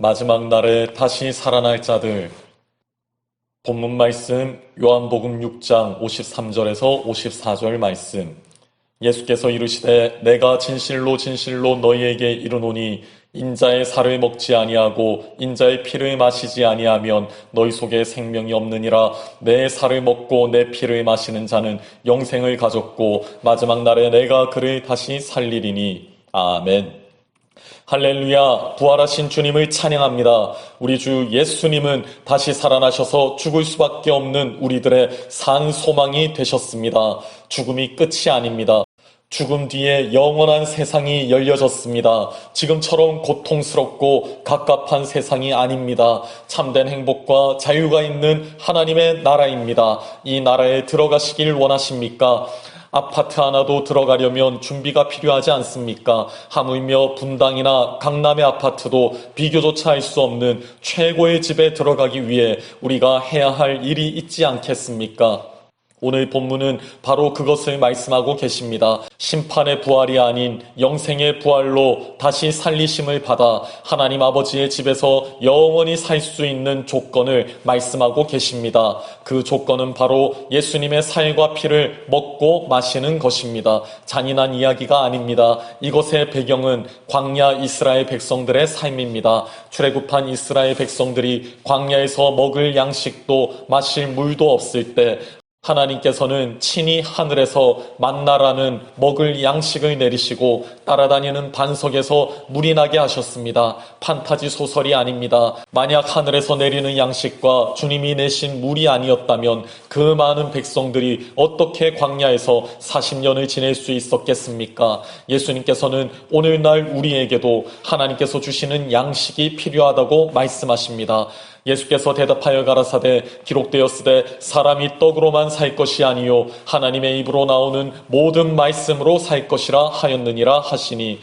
마지막 날에 다시 살아날 자들. 본문 말씀 요한복음 6장 53절에서 54절 말씀. 예수께서 이르시되 내가 진실로 진실로 너희에게 이르노니 인자의 살을 먹지 아니하고 인자의 피를 마시지 아니하면 너희 속에 생명이 없느니라. 내 살을 먹고 내 피를 마시는 자는 영생을 가졌고 마지막 날에 내가 그를 다시 살리리니. 아멘. 할렐루야, 부활하신 주님을 찬양합니다. 우리 주 예수님은 다시 살아나셔서 죽을 수밖에 없는 우리들의 산 소망이 되셨습니다. 죽음이 끝이 아닙니다. 죽음 뒤에 영원한 세상이 열려졌습니다. 지금처럼 고통스럽고 갑갑한 세상이 아닙니다. 참된 행복과 자유가 있는 하나님의 나라입니다. 이 나라에 들어가시길 원하십니까? 아파트 하나도 들어가려면 준비가 필요하지 않습니까? 하물며 분당이나 강남의 아파트도 비교조차 할 수 없는 최고의 집에 들어가기 위해 우리가 해야 할 일이 있지 않겠습니까? 오늘 본문은 바로 그것을 말씀하고 계십니다. 심판의 부활이 아닌 영생의 부활로 다시 살리심을 받아 하나님 아버지의 집에서 영원히 살 수 있는 조건을 말씀하고 계십니다. 그 조건은 바로 예수님의 살과 피를 먹고 마시는 것입니다. 잔인한 이야기가 아닙니다. 이것의 배경은 광야 이스라엘 백성들의 삶입니다. 출애굽한 이스라엘 백성들이 광야에서 먹을 양식도 마실 물도 없을 때 하나님께서는 친히 하늘에서 만나라는 먹을 양식을 내리시고 따라다니는 반석에서 물이 나게 하셨습니다. 판타지 소설이 아닙니다. 만약 하늘에서 내리는 양식과 주님이 내신 물이 아니었다면 그 많은 백성들이 어떻게 광야에서 40년을 지낼 수 있었겠습니까? 예수님께서는 오늘날 우리에게도 하나님께서 주시는 양식이 필요하다고 말씀하십니다. 예수께서 대답하여 가라사대 기록되었으되 사람이 떡으로만 살 것이 아니요 하나님의 입으로 나오는 모든 말씀으로 살 것이라 하였느니라 하시니,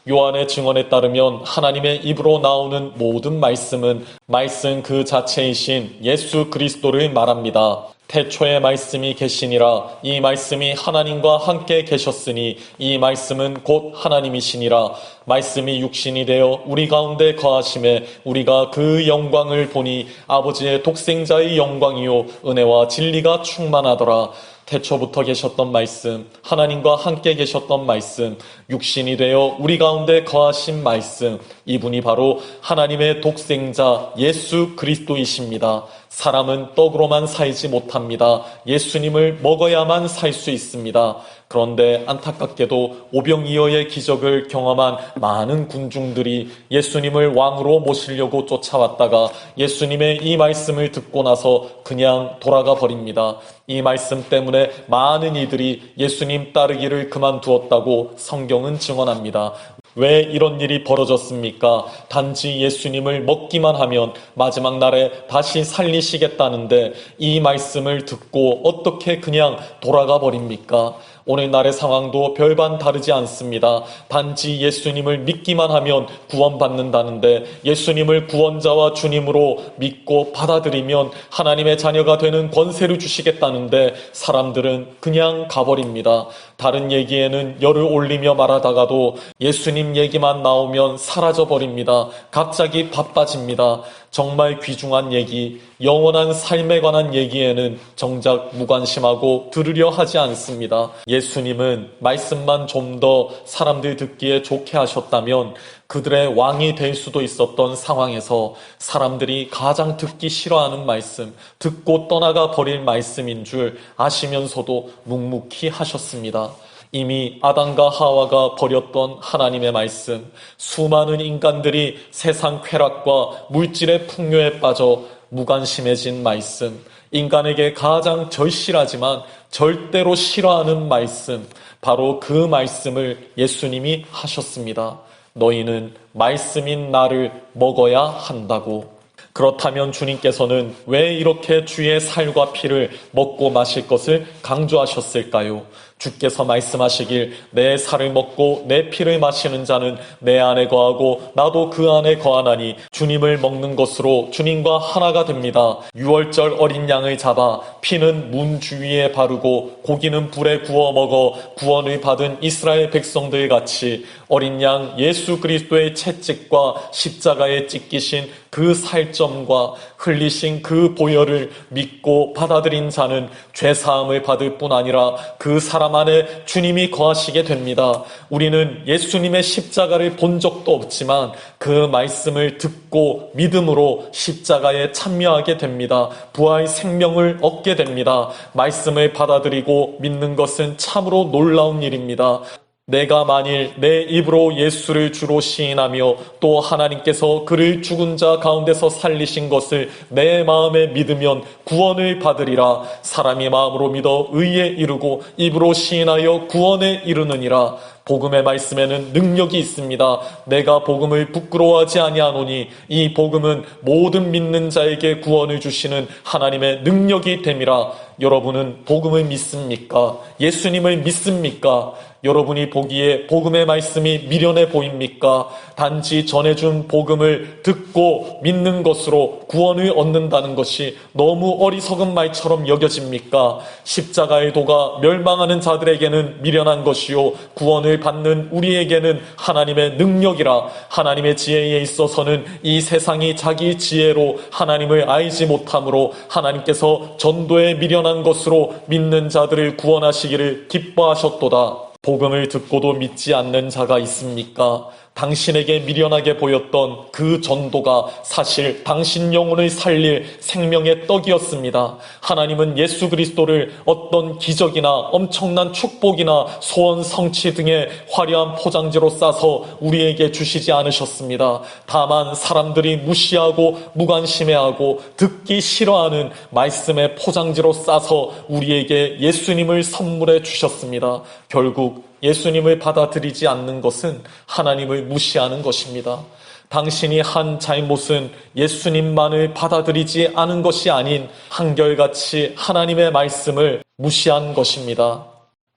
요한의 증언에 따르면 하나님의 입으로 나오는 모든 말씀은 말씀 그 자체이신 예수 그리스도를 말합니다. 태초에 말씀이 계시니라. 이 말씀이 하나님과 함께 계셨으니 이 말씀은 곧 하나님이시니라. 말씀이 육신이 되어 우리 가운데 거하심에 우리가 그 영광을 보니 아버지의 독생자의 영광이요 은혜와 진리가 충만하더라. 태초부터 계셨던 말씀, 하나님과 함께 계셨던 말씀, 육신이 되어 우리 가운데 거하신 말씀, 이분이 바로 하나님의 독생자 예수 그리스도이십니다. 사람은 떡으로만 살지 못합니다. 예수님을 먹어야만 살 수 있습니다. 그런데 안타깝게도 오병이어의 기적을 경험한 많은 군중들이 예수님을 왕으로 모시려고 쫓아왔다가 예수님의 이 말씀을 듣고 나서 그냥 돌아가 버립니다. 이 말씀 때문에 많은 이들이 예수님 따르기를 그만두었다고 성경은 증언합니다. 왜 이런 일이 벌어졌습니까? 단지 예수님을 먹기만 하면 마지막 날에 다시 살리시겠다는데 이 말씀을 듣고 어떻게 그냥 돌아가 버립니까? 오늘날의 상황도 별반 다르지 않습니다. 단지 예수님을 믿기만 하면 구원받는다는데 예수님을 구원자와 주님으로 믿고 받아들이면 하나님의 자녀가 되는 권세를 주시겠다는데 사람들은 그냥 가버립니다. 다른 얘기에는 열을 올리며 말하다가도 예수님 얘기만 나오면 사라져버립니다. 갑자기 바빠집니다. 정말 귀중한 얘기, 영원한 삶에 관한 얘기에는 정작 무관심하고 들으려 하지 않습니다. 예수님은 말씀만 좀 더 사람들 듣기에 좋게 하셨다면 그들의 왕이 될 수도 있었던 상황에서 사람들이 가장 듣기 싫어하는 말씀, 듣고 떠나가 버릴 말씀인 줄 아시면서도 묵묵히 하셨습니다. 이미 아담과 하와가 버렸던 하나님의 말씀, 수많은 인간들이 세상 쾌락과 물질의 풍요에 빠져 무관심해진 말씀, 인간에게 가장 절실하지만 절대로 싫어하는 말씀, 바로 그 말씀을 예수님이 하셨습니다. 너희는 말씀인 나를 먹어야 한다고. 그렇다면 주님께서는 왜 이렇게 주의 살과 피를 먹고 마실 것을 강조하셨을까요? 주께서 말씀하시길 내 살을 먹고 내 피를 마시는 자는 내 안에 거하고 나도 그 안에 거하나니 주님을 먹는 것으로 주님과 하나가 됩니다. 유월절 어린 양을 잡아 피는 문 주위에 바르고 고기는 불에 구워 먹어 구원을 받은 이스라엘 백성들 같이 어린 양 예수 그리스도의 채찍과 십자가에 찢기신 그 살점과 흘리신 그 보혈을 믿고 받아들인 자는 죄사함을 받을 뿐 아니라 그 사람 안에 주님이 거하시게 됩니다. 우리는 예수님의 십자가를 본 적도 없지만 그 말씀을 듣고 믿음으로 십자가에 참여하게 됩니다. 부활 생명을 얻게 됩니다. 말씀을 받아들이고 믿는 것은 참으로 놀라운 일입니다. 내가 만일 내 입으로 예수를 주로 시인하며 또 하나님께서 그를 죽은 자 가운데서 살리신 것을 내 마음에 믿으면 구원을 받으리라. 사람이 마음으로 믿어 의에 이르고 입으로 시인하여 구원에 이르느니라. 복음의 말씀에는 능력이 있습니다. 내가 복음을 부끄러워하지 아니하노니 이 복음은 모든 믿는 자에게 구원을 주시는 하나님의 능력이 됨이라. 여러분은 복음을 믿습니까? 예수님을 믿습니까? 여러분이 보기에 복음의 말씀이 미련해 보입니까? 단지 전해준 복음을 듣고 믿는 것으로 구원을 얻는다는 것이 너무 어리석은 말처럼 여겨집니까? 십자가의 도가 멸망하는 자들에게는 미련한 것이요 구원을 받는 우리에게는 하나님의 능력이라. 하나님의 지혜에 있어서는 이 세상이 자기 지혜로 하나님을 알지 못하므로 하나님께서 전도에 미련한 것으로 믿는 자들을 구원하시기를 기뻐하셨도다. 복음을 듣고도 믿지 않는 자가 있습니까? 당신에게 미련하게 보였던 그 전도가 사실 당신 영혼을 살릴 생명의 떡이었습니다. 하나님은 예수 그리스도를 어떤 기적이나 엄청난 축복이나 소원 성취 등의 화려한 포장지로 싸서 우리에게 주시지 않으셨습니다. 다만 사람들이 무시하고 무관심해하고 듣기 싫어하는 말씀의 포장지로 싸서 우리에게 예수님을 선물해 주셨습니다. 결국 예수님을 받아들이지 않는 것은 하나님을 무시하는 것입니다. 당신이 한 잘못은 예수님만을 받아들이지 않은 것이 아닌 한결같이 하나님의 말씀을 무시한 것입니다.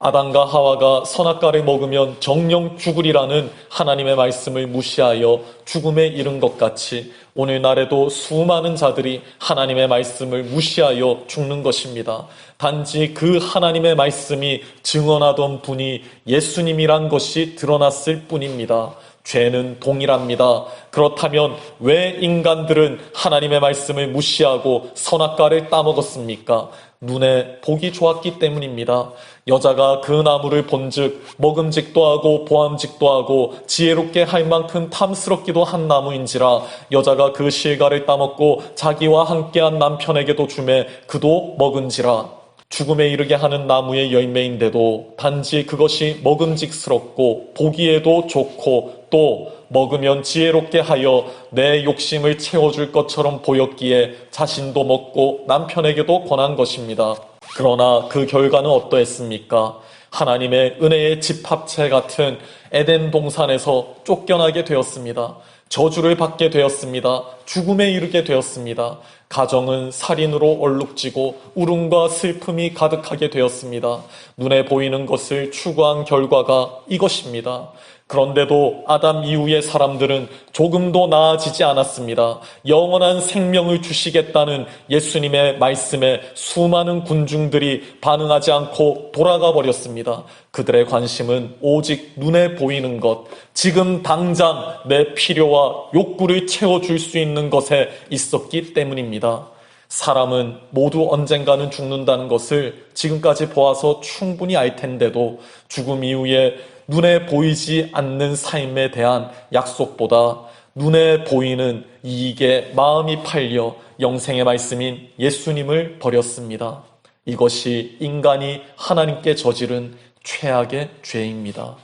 아담과 하와가 선악과를 먹으면 정령 죽으리라는 하나님의 말씀을 무시하여 죽음에 이른 것 같이 오늘날에도 수많은 자들이 하나님의 말씀을 무시하여 죽는 것입니다. 단지 그 하나님의 말씀이 증언하던 분이 예수님이란 것이 드러났을 뿐입니다. 죄는 동일합니다. 그렇다면 왜 인간들은 하나님의 말씀을 무시하고 선악과를 따먹었습니까? 눈에 보기 좋았기 때문입니다. 여자가 그 나무를 본즉 먹음직도 하고 보암직도 하고 지혜롭게 할 만큼 탐스럽기도 한 나무인지라 여자가 그 실과를 따먹고 자기와 함께한 남편에게도 주매 그도 먹은지라. 죽음에 이르게 하는 나무의 열매인데도 단지 그것이 먹음직스럽고 보기에도 좋고 또 먹으면 지혜롭게 하여 내 욕심을 채워줄 것처럼 보였기에 자신도 먹고 남편에게도 권한 것입니다. 그러나 그 결과는 어떠했습니까? 하나님의 은혜의 집합체 같은 에덴 동산에서 쫓겨나게 되었습니다. 저주를 받게 되었습니다. 죽음에 이르게 되었습니다. 가정은 살인으로 얼룩지고 울음과 슬픔이 가득하게 되었습니다. 눈에 보이는 것을 추구한 결과가 이것입니다. 그런데도 아담 이후의 사람들은 조금도 나아지지 않았습니다. 영원한 생명을 주시겠다는 예수님의 말씀에 수많은 군중들이 반응하지 않고 돌아가 버렸습니다. 그들의 관심은 오직 눈에 보이는 것, 지금 당장 내 필요와 욕구를 채워줄 수 있는 것에 있었기 때문입니다. 사람은 모두 언젠가는 죽는다는 것을 지금까지 보아서 충분히 알 텐데도 죽음 이후에 눈에 보이지 않는 삶에 대한 약속보다 눈에 보이는 이익에 마음이 팔려 영생의 말씀인 예수님을 버렸습니다. 이것이 인간이 하나님께 저지른 최악의 죄입니다.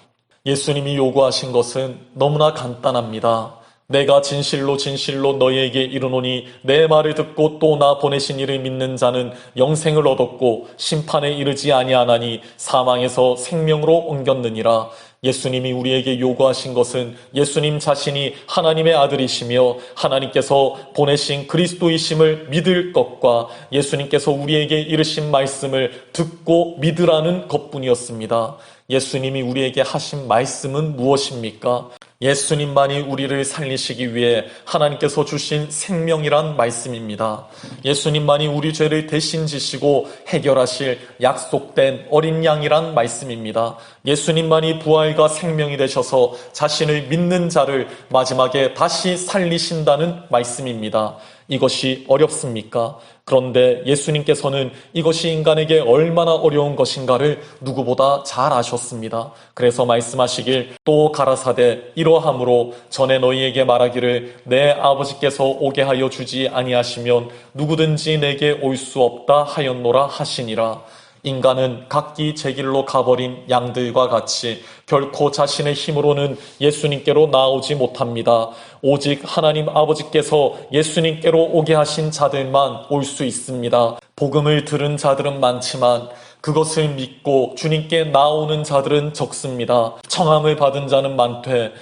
예수님이 요구하신 것은 너무나 간단합니다. 내가 진실로 진실로 너희에게 이르노니 내 말을 듣고 또 나 보내신 이를 믿는 자는 영생을 얻었고 심판에 이르지 아니하나니 사망에서 생명으로 옮겼느니라. 예수님이 우리에게 요구하신 것은 예수님 자신이 하나님의 아들이시며 하나님께서 보내신 그리스도이심을 믿을 것과 예수님께서 우리에게 이르신 말씀을 듣고 믿으라는 것뿐이었습니다. 예수님이 우리에게 하신 말씀은 무엇입니까? 예수님만이 우리를 살리시기 위해 하나님께서 주신 생명이란 말씀입니다. 예수님만이 우리 죄를 대신 지시고 해결하실 약속된 어린 양이란 말씀입니다. 예수님만이 부활과 생명이 되셔서 자신을 믿는 자를 마지막에 다시 살리신다는 말씀입니다. 이것이 어렵습니까? 그런데 예수님께서는 이것이 인간에게 얼마나 어려운 것인가를 누구보다 잘 아셨습니다. 그래서 말씀하시길 또 가라사대 이러함으로 전에 너희에게 말하기를 내 아버지께서 오게 하여 주지 아니하시면 누구든지 내게 올 수 없다 하였노라 하시니라. 인간은 각기 제 길로 가버린 양들과 같이 결코 자신의 힘으로는 예수님께로 나오지 못합니다. 오직 하나님 아버지께서 예수님께로 오게 하신 자들만 올 수 있습니다. 복음을 들은 자들은 많지만 그것을 믿고 주님께 나오는 자들은 적습니다. 청함을 받은 자는 많되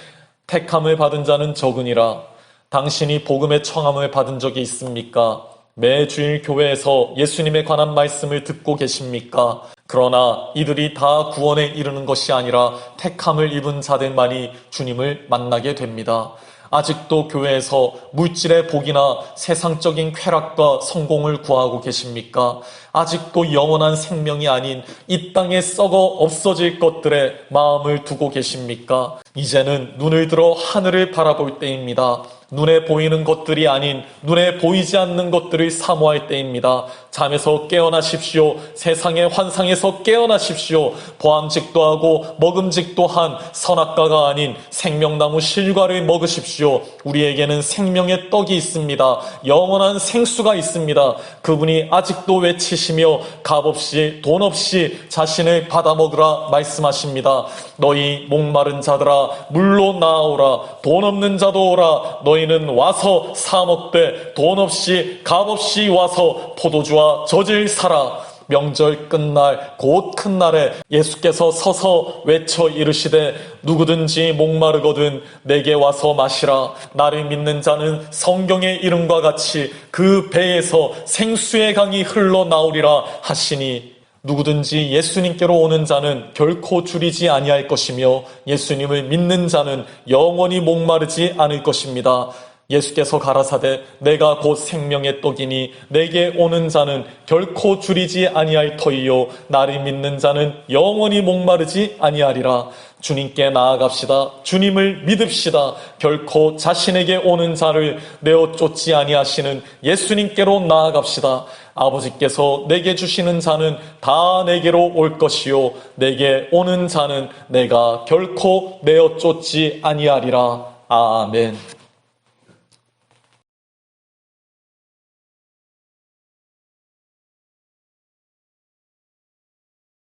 택함을 받은 자는 적으니라. 당신이 복음의 청함을 받은 적이 있습니까? 매주일 교회에서 예수님에 관한 말씀을 듣고 계십니까? 그러나 이들이 다 구원에 이르는 것이 아니라 택함을 입은 자들만이 주님을 만나게 됩니다. 아직도 교회에서 물질의 복이나 세상적인 쾌락과 성공을 구하고 계십니까? 아직도 영원한 생명이 아닌 이 땅에 썩어 없어질 것들에 마음을 두고 계십니까? 이제는 눈을 들어 하늘을 바라볼 때입니다. 눈에 보이는 것들이 아닌 눈에 보이지 않는 것들을 사모할 때입니다. 잠에서 깨어나십시오. 세상의 환상에서 깨어나십시오. 보암직도 하고 먹음직도 한 선악과가 아닌 생명나무 실과를 먹으십시오. 우리에게는 생명의 떡이 있습니다. 영원한 생수가 있습니다. 그분이 아직도 외치시며 값없이 돈 없이 자신을 받아먹으라 말씀하십니다. 너희 목마른 자들아 물로 나아오라. 돈 없는 자도 오라. 너희는 와서 사 먹되 돈 없이 값없이 와서 포도주와 젖을 사라. 명절 끝날 곧 큰 날에 예수께서 서서 외쳐 이르시되 누구든지 목마르거든 내게 와서 마시라. 나를 믿는 자는 성경의 이름과 같이 그 배에서 생수의 강이 흘러나오리라 하시니 누구든지 예수님께로 오는 자는 결코 줄이지 아니할 것이며 예수님을 믿는 자는 영원히 목마르지 않을 것입니다. 예수께서 가라사대 내가 곧 생명의 떡이니 내게 오는 자는 결코 줄이지 아니할 터이요 나를 믿는 자는 영원히 목마르지 아니하리라. 주님께 나아갑시다. 주님을 믿읍시다. 결코 자신에게 오는 자를 내어 쫓지 아니하시는 예수님께로 나아갑시다. 아버지께서 내게 주시는 자는 다 내게로 올 것이요 내게 오는 자는 내가 결코 내어 쫓지 아니하리라. 아멘.